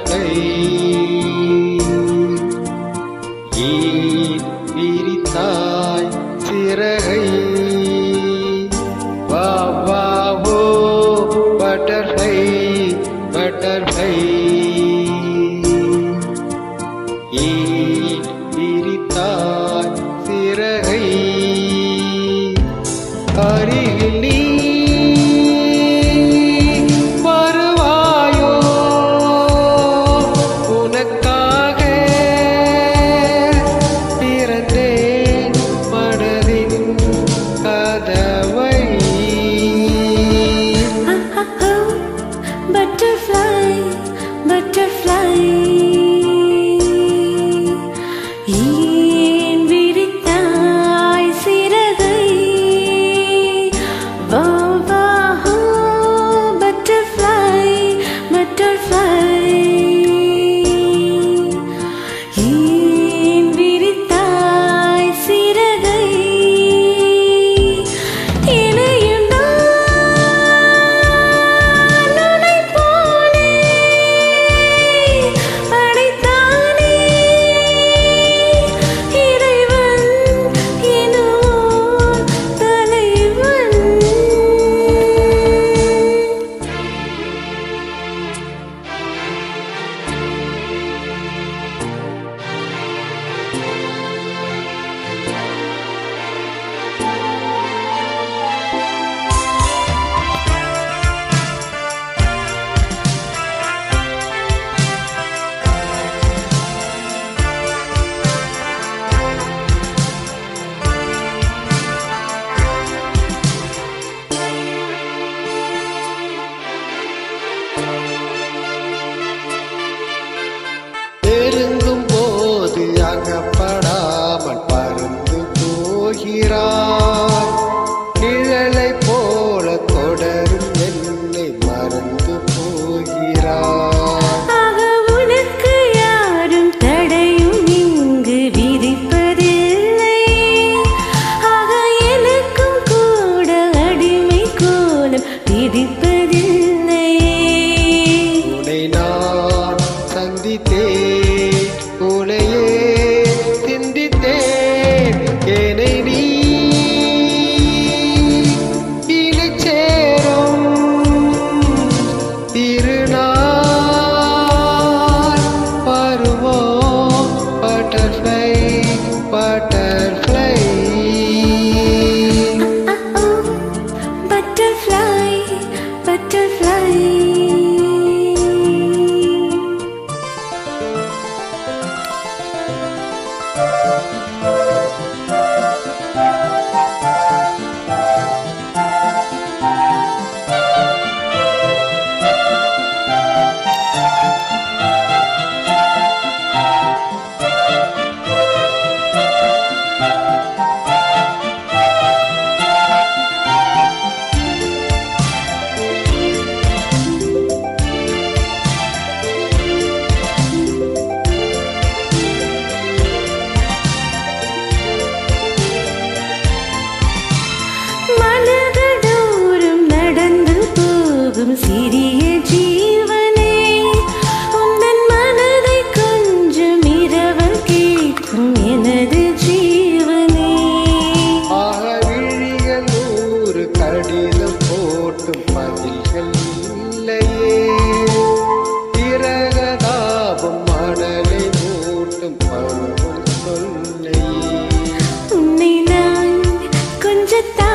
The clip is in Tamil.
பட்டர்ஃப்ளை ஏன் விரித்தாய் சிறகை வா வா ஓ பட்டர்ஃப்ளை பட்டர்ஃப்ளை ஏன் விரித்தாய் சிறகை அருகில் நீ வருவாயோ உனக்காக திறந்தேன் மனதின் கதவை Butterfly, butterfly ஏன் விரித்தாய் சிறகை வா வா butterfly, butterfly ஏன் விரித்தாய் சிறகை இணையும் நான் உன்னைப் போலே அழைத்தானே இறைவன் என்னோர் தலைவன் நெருங்கும் போது அகப்படாமல் பறந்து போகிறாய் நிழலை போல தொடரும் என்னை மறந்து போகிறாய் ஆக உனக்கு யாரும் தடையும் இங்கு விதிப்பதில்லை ஆக எனக்கும் கூட அடிமை கோலம் விதிப்பதில்லை உன்னை நான் சந்தித்தேன் உன்னையே சிந்தித்தேன் என்னை நீ இனிச் சேரும் திருநாள் வருவோம் பட்டர்ஃப்ளை பட்டர்ஃப்ளை butterfly, butterfly மனதோறும் நடந்து போகும் சிறிய ஜீவனே உந்தன் மனதை கொஞ்சம் இரவல் கேட்கும் எனது ஜீவனே ஆக விழிகள் 100 கடிதம் போட்டும் பதில்கள் இல்லையே திரகதாபம் மணலை மூட்டும் பருவம் சொல்லையே உன்னை நான் கொஞ்சத்தான்